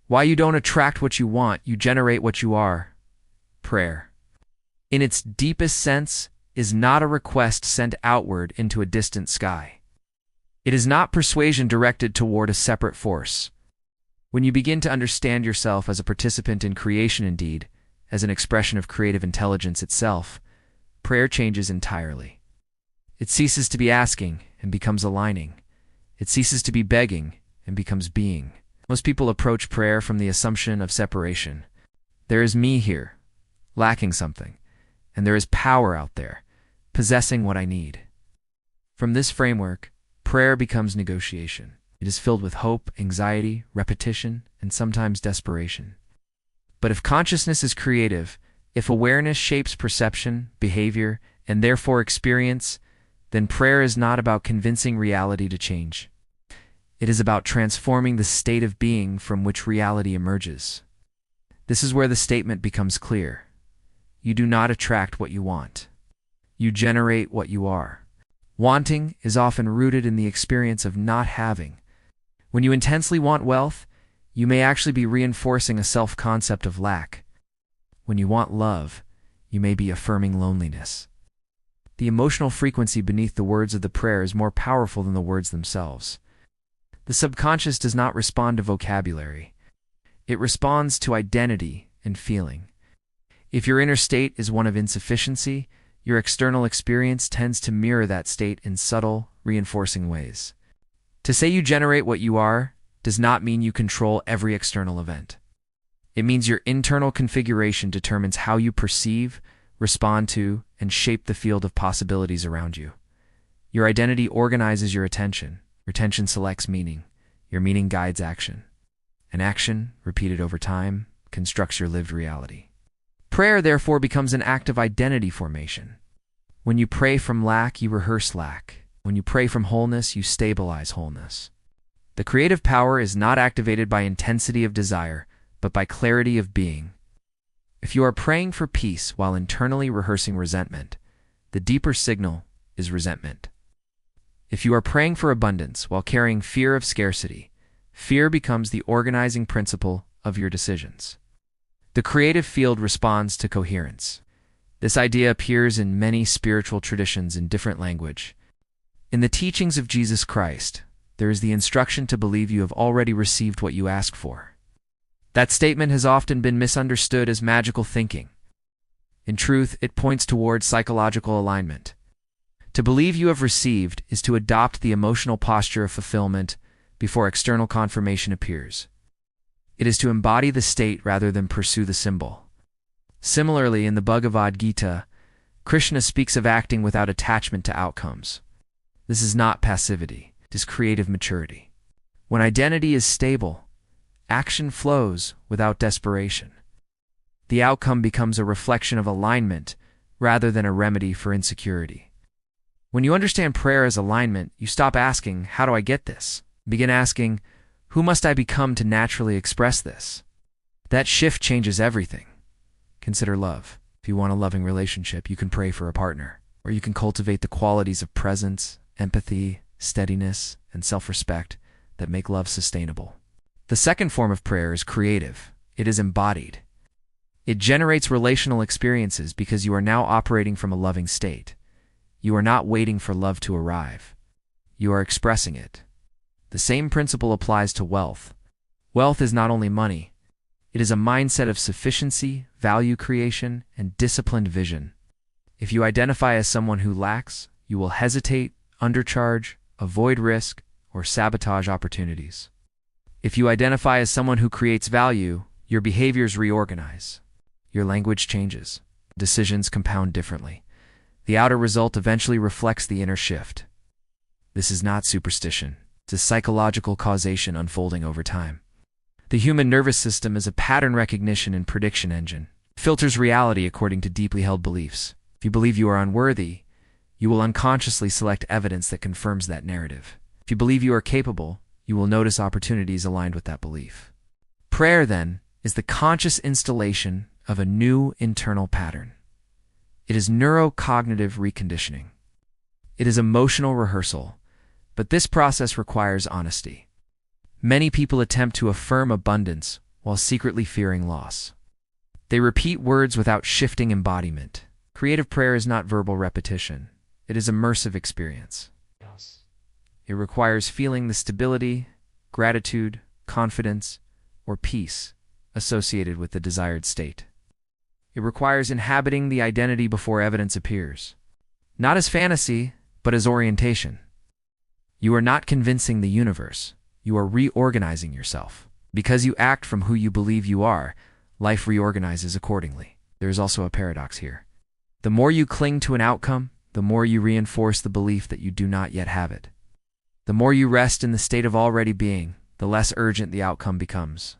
Why you don't attract what you want, you generate what you are. Prayer, in its deepest sense, is not a request sent outward into a distant sky. It is not persuasion directed toward a separate force. When you begin to understand yourself as a participant in creation indeed, as an expression of creative intelligence itself, prayer changes entirely. It ceases to be asking and becomes aligning. It ceases to be begging and becomes being. Most people approach prayer from the assumption of separation. There is me here, lacking something, and there is power out there, possessing what I need. From this framework, prayer becomes negotiation. It is filled with hope, anxiety, repetition, and sometimes desperation. But if consciousness is creative, if awareness shapes perception, behavior, and therefore experience, then prayer is not about convincing reality to change. It is about transforming the state of being from which reality emerges. This is where the statement becomes clear. You do not attract what you want. You generate what you are. Wanting is often rooted in the experience of not having. When you intensely want wealth, you may actually be reinforcing a self-concept of lack. When you want love, you may be affirming loneliness. The emotional frequency beneath the words of the prayer is more powerful than the words themselves. The subconscious does not respond to vocabulary. It responds to identity and feeling. If your inner state is one of insufficiency, your external experience tends to mirror that state in subtle, reinforcing ways. To say you generate what you are does not mean you control every external event. It means your internal configuration determines how you perceive, respond to, and shape the field of possibilities around you. Your identity organizes your attention. Your attention selects meaning. Your meaning guides action. And action, repeated over time, constructs your lived reality. Prayer, therefore, becomes an act of identity formation. When you pray from lack, you rehearse lack. When you pray from wholeness, you stabilize wholeness. The creative power is not activated by intensity of desire, but by clarity of being. If you are praying for peace while internally rehearsing resentment, the deeper signal is resentment. If you are praying for abundance while carrying fear of scarcity, fear becomes the organizing principle of your decisions. The creative field responds to coherence. This idea appears in many spiritual traditions in different language. In the teachings of Jesus Christ, there is the instruction to believe you have already received what you ask for. That statement has often been misunderstood as magical thinking. In truth, it points towards psychological alignment. To believe you have received is to adopt the emotional posture of fulfillment before external confirmation appears. It is to embody the state rather than pursue the symbol. Similarly, in the Bhagavad Gita, Krishna speaks of acting without attachment to outcomes. This is not passivity, it is creative maturity. When identity is stable, action flows without desperation. The outcome becomes a reflection of alignment rather than a remedy for insecurity. When you understand prayer as alignment, you stop asking, "How do I get this?" Begin asking, "Who must I become to naturally express this?" That shift changes everything. Consider love. If you want a loving relationship, you can pray for a partner, or you can cultivate the qualities of presence, empathy, steadiness, and self-respect that make love sustainable. The second form of prayer is creative. It is embodied. It generates relational experiences because you are now operating from a loving state. You are not waiting for love to arrive. You are expressing it. The same principle applies to wealth. Wealth is not only money. It is a mindset of sufficiency, value creation, and disciplined vision. If you identify as someone who lacks, you will hesitate, undercharge, avoid risk, or sabotage opportunities. If you identify as someone who creates value, your behaviors reorganize. Your language changes. Decisions compound differently. The outer result eventually reflects the inner shift. This is not superstition. It's a psychological causation unfolding over time. The human nervous system is a pattern recognition and prediction engine. It filters reality according to deeply held beliefs. If you believe you are unworthy, you will unconsciously select evidence that confirms that narrative. If you believe you are capable, you will notice opportunities aligned with that belief. Prayer, then, is the conscious installation of a new internal pattern. It is neurocognitive reconditioning. It is emotional rehearsal, but this process requires honesty. Many people attempt to affirm abundance while secretly fearing loss. They repeat words without shifting embodiment. Creative prayer is not verbal repetition. It is immersive experience. It requires feeling the stability, gratitude, confidence, or peace associated with the desired state. It requires inhabiting the identity before evidence appears, not as fantasy, but as orientation. You are not convincing the universe. You are reorganizing yourself. Because you act from who you believe you are, life reorganizes accordingly. There is also a paradox here. The more you cling to an outcome, the more you reinforce the belief that you do not yet have it. The more you rest in the state of already being, the less urgent the outcome becomes.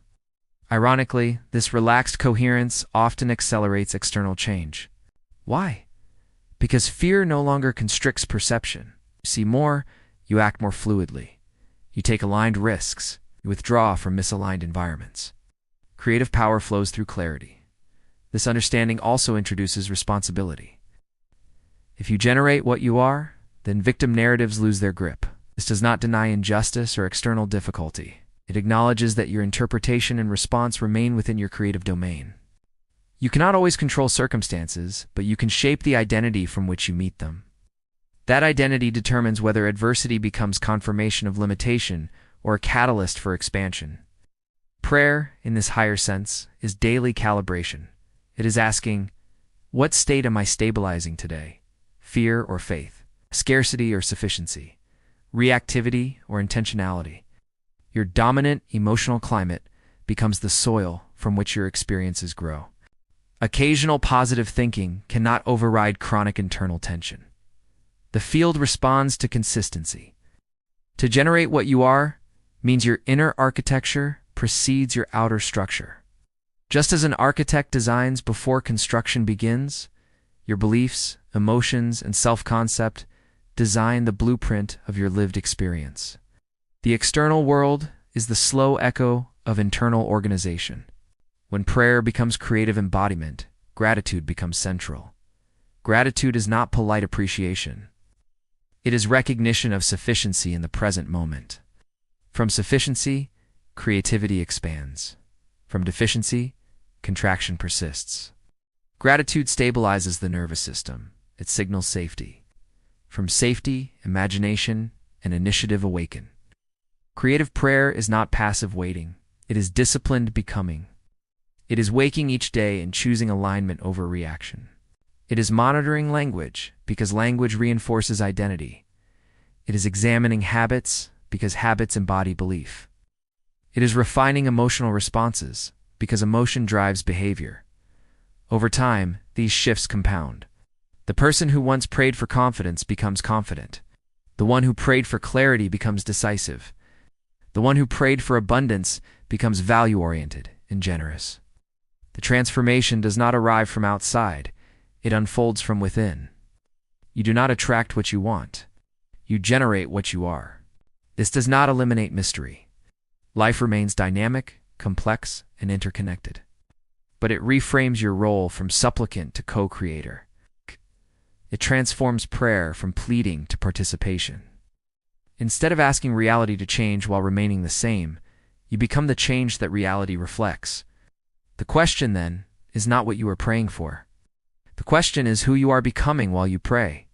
Ironically, this relaxed coherence often accelerates external change. Why? Because fear no longer constricts perception. You see more, you act more fluidly. You take aligned risks. You withdraw from misaligned environments. Creative power flows through clarity. This understanding also introduces responsibility. If you generate what you are, then victim narratives lose their grip. This does not deny injustice or external difficulty. It acknowledges that your interpretation and response remain within your creative domain. You cannot always control circumstances, but you can shape the identity from which you meet them. That identity determines whether adversity becomes confirmation of limitation or a catalyst for expansion. Prayer, in this higher sense, is daily calibration. It is asking, what state am I stabilizing today? Fear or faith? Scarcity or sufficiency? Reactivity or intentionality? Your dominant emotional climate becomes the soil from which your experiences grow. Occasional positive thinking cannot override chronic internal tension. The field responds to consistency. To generate what you are means your inner architecture precedes your outer structure. Just as an architect designs before construction begins, your beliefs, emotions, and self-concept design the blueprint of your lived experience. The external world is the slow echo of internal organization. When prayer becomes creative embodiment, gratitude becomes central. Gratitude is not polite appreciation. It is recognition of sufficiency in the present moment. From sufficiency, creativity expands. From deficiency, contraction persists. Gratitude stabilizes the nervous system. It signals safety. From safety, imagination, and initiative awaken. Creative prayer is not passive waiting. It is disciplined becoming. It is waking each day and choosing alignment over reaction. It is monitoring language because language reinforces identity. It is examining habits because habits embody belief. It is refining emotional responses because emotion drives behavior. Over time, these shifts compound. The person who once prayed for confidence becomes confident. The one who prayed for clarity becomes decisive. The one who prayed for abundance becomes value-oriented and generous. The transformation does not arrive from outside. It unfolds from within. You do not attract what you want. You generate what you are. This does not eliminate mystery. Life remains dynamic, complex, and interconnected. But it reframes your role from supplicant to co-creator. It transforms prayer from pleading to participation. Instead of asking reality to change while remaining the same, you become the change that reality reflects. The question, then, is not what you are praying for. The question is who you are becoming while you pray.